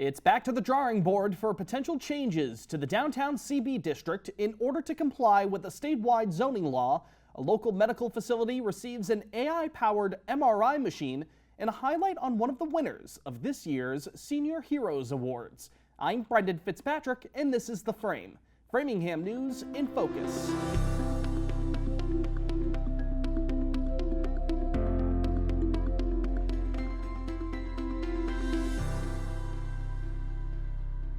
It's back to the drawing board for potential changes to the downtown CB district in order to comply with a statewide zoning law. A local medical facility receives an AI-powered MRI machine and a highlight on one of the winners of this year's Senior Heroes Awards. I'm Brendan Fitzpatrick, and this is The Frame, Framingham News in Focus.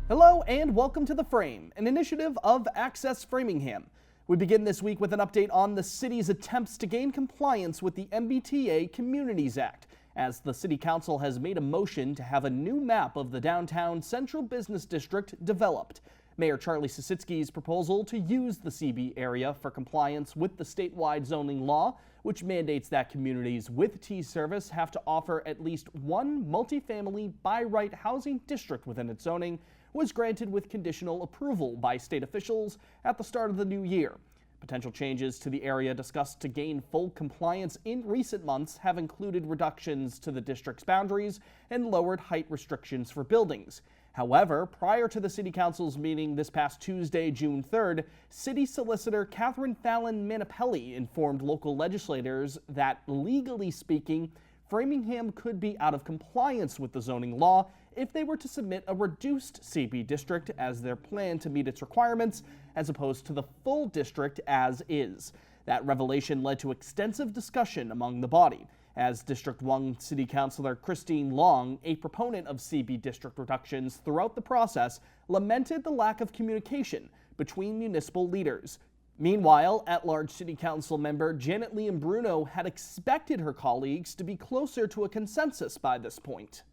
Hello and welcome to The Frame, an initiative of Access Framingham. We begin this week with an update on the city's attempts to gain compliance with the MBTA Communities Act, as the City Council has made a motion to have a new map of the downtown Central Business District developed. Mayor Charlie Sisitsky's proposal to use the CB area for compliance with the statewide zoning law, which mandates that communities with T-service have to offer at least one multifamily by-right housing district within its zoning, was granted with conditional approval by state officials at the start of the new year. Potential changes to the area discussed to gain full compliance in recent months have included reductions to the district's boundaries and lowered height restrictions for buildings. However, prior to the City Council's meeting this past Tuesday, June 3rd, City Solicitor Catherine Fallon Manapelli informed local legislators that, legally speaking, Framingham could be out of compliance with the zoning law if they were to submit a reduced CB district as their plan to meet its requirements, as opposed to the full district as is. That revelation led to extensive discussion among the body, as District 1 City Councilor Christine Long, a proponent of CB district reductions throughout the process, lamented the lack of communication between municipal leaders. Meanwhile, at-large City Council member Janet Liam-Bruno had expected her colleagues to be closer to a consensus by this point.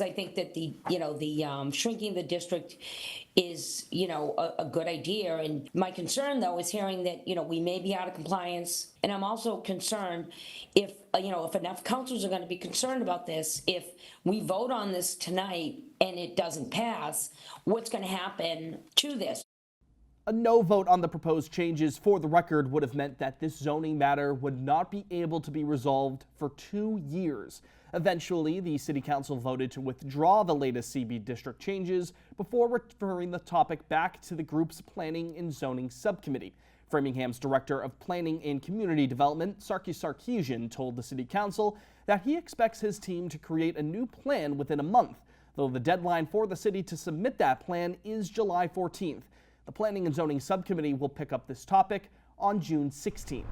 I think that the shrinking the district is, a good idea. And my concern, though, is hearing that, we may be out of compliance. And I'm also concerned if enough councils are going to be concerned about this, if we vote on this tonight and it doesn't pass, what's going to happen to this? A no vote on the proposed changes, for the record, would have meant that this zoning matter would not be able to be resolved for 2 years. Eventually, the City Council voted to withdraw the latest CB district changes before referring the topic back to the group's Planning and Zoning Subcommittee. Framingham's Director of Planning and Community Development, Sarkis Sarkeesian, told the City Council that he expects his team to create a new plan within a month, though the deadline for the city to submit that plan is July 14th. The Planning and Zoning Subcommittee will pick up this topic on June 16th.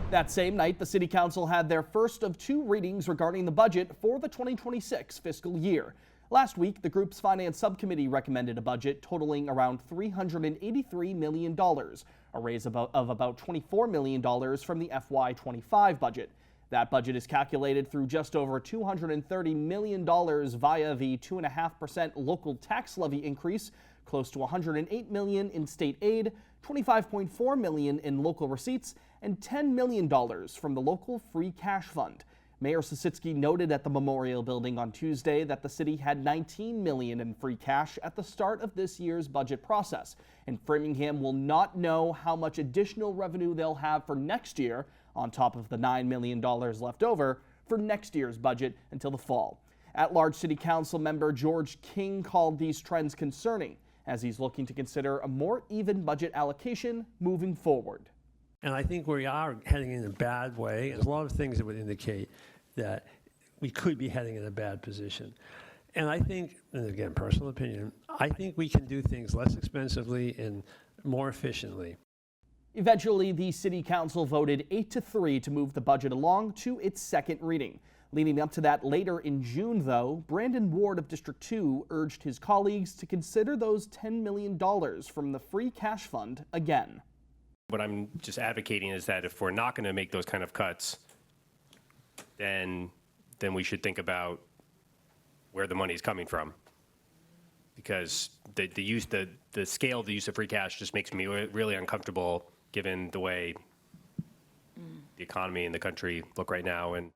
That same night, the City Council had their first of 2 readings regarding the budget for the 2026 fiscal year. Last week, the group's Finance Subcommittee recommended a budget totaling around $383 million, a raise of about $24 million from the FY25 budget. That budget is calculated through just over $230 million via the 2.5% local tax levy increase, close to $108 million in state aid, $25.4 million in local receipts, and $10 million from the local free cash fund. Mayor Sisitsky noted at the Memorial Building on Tuesday that the city had $19 million in free cash at the start of this year's budget process, and Framingham will not know how much additional revenue they'll have for next year, on top of the $9 million left over for next year's budget until the fall. At-large City Council member George King called these trends concerning, as he's looking to consider a more even budget allocation moving forward. And I think we are heading in a bad way. There's a lot of things that would indicate that we could be heading in a bad position. And I think, and again, personal opinion, I think we can do things less expensively and more efficiently. Eventually, the City Council voted 8-3 to move the budget along to its second reading. Leading up to that later in June, though, Brandon Ward of District 2 urged his colleagues to consider those $10 million from the free cash fund again. What I'm just advocating is that if we're not going to make those kind of cuts, then we should think about where the money is coming from. Because the scale of the use of free cash just makes me really uncomfortable given the way the economy and the country look right now. And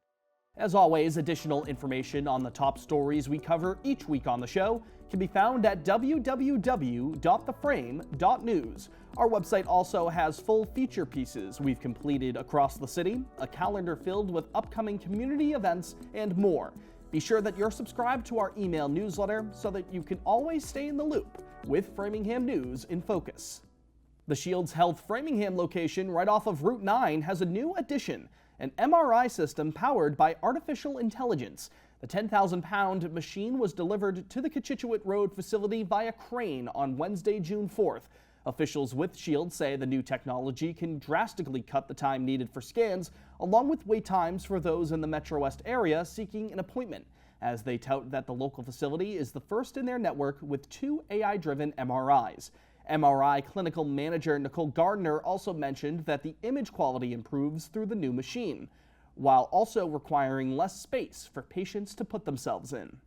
as always, additional information on the top stories we cover each week on the show can be found at www.theframe.news. Our website also has full feature pieces we've completed across the city, a calendar filled with upcoming community events, and more. Be sure that you're subscribed to our email newsletter so that you can always stay in the loop with Framingham News in Focus. The Shields Health Framingham location right off of Route 9 has a new addition, an MRI system powered by artificial intelligence. The 10,000-pound machine was delivered to the Cochituate Road facility via crane on Wednesday, June 4th. Officials with Shields say the new technology can drastically cut the time needed for scans, along with wait times for those in the Metro West area seeking an appointment, as they tout that the local facility is the first in their network with 2 AI-driven MRIs. MRI clinical manager Nicole Gardner also mentioned that the image quality improves through the new machine, while also requiring less space for patients to put themselves in.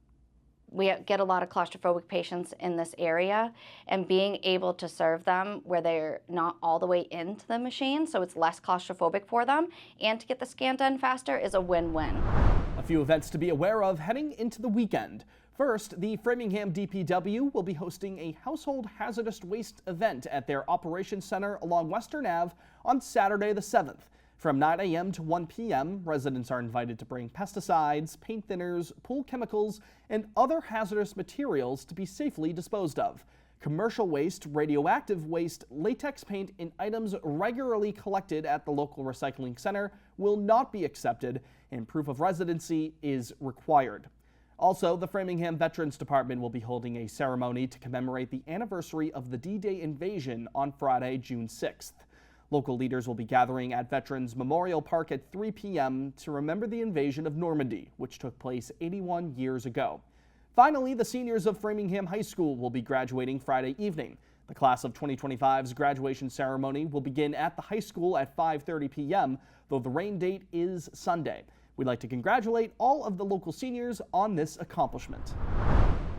We get a lot of claustrophobic patients in this area, and being able to serve them where they're not all the way into the machine, so it's less claustrophobic for them, and to get the scan done faster is a win-win. A few events to be aware of heading into the weekend. First, the Framingham DPW will be hosting a household hazardous waste event at their operations center along Western Ave on Saturday the 7th. From 9 a.m. to 1 p.m., residents are invited to bring pesticides, paint thinners, pool chemicals, and other hazardous materials to be safely disposed of. Commercial waste, radioactive waste, latex paint, and items regularly collected at the local recycling center will not be accepted, and proof of residency is required. Also, the Framingham Veterans Department will be holding a ceremony to commemorate the anniversary of the D-Day invasion on Friday, June 6th. Local leaders will be gathering at Veterans Memorial Park at 3 p.m. to remember the invasion of Normandy, which took place 81 years ago. Finally, the seniors of Framingham High School will be graduating Friday evening. The class of 2025's graduation ceremony will begin at the high school at 5:30 p.m., though the rain date is Sunday. We'd like to congratulate all of the local seniors on this accomplishment.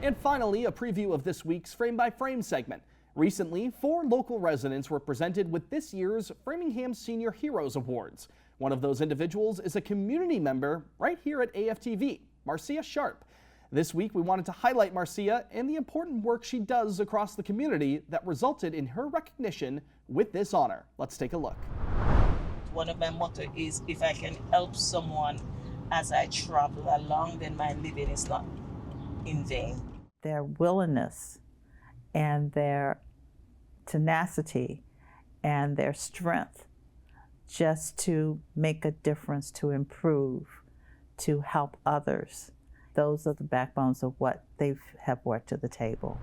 And finally, a preview of this week's Frame by Frame segment. Recently, 4 local residents were presented with this year's Framingham Senior Heroes Awards. One of those individuals is a community member right here at AFTV, Marcia Sharp. This week, we wanted to highlight Marcia and the important work she does across the community that resulted in her recognition with this honor. Let's take a look. One of my motto is, if I can help someone as I travel along, then my living is not in vain. Their willingness and their tenacity and their strength just to make a difference, to improve, to help others. Those are the backbones of what they have brought to the table.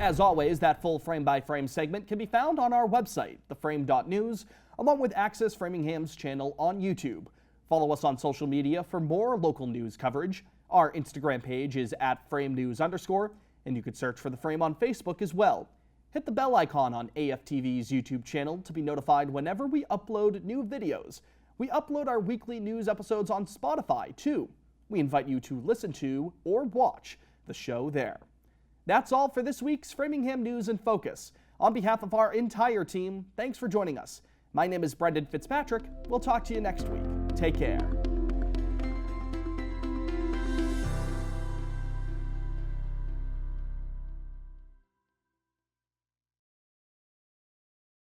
As always, that full Frame by Frame segment can be found on our website, theframe.news, along with Access Framingham's channel on YouTube. Follow us on social media for more local news coverage. Our Instagram page is @FrameNews_, and you could search for The Frame on Facebook as well. Hit the bell icon on AFTV's YouTube channel to be notified whenever we upload new videos. We upload our weekly news episodes on Spotify, too. We invite you to listen to or watch the show there. That's all for this week's Framingham News in Focus. On behalf of our entire team, thanks for joining us. My name is Brendan Fitzpatrick. We'll talk to you next week. Take care.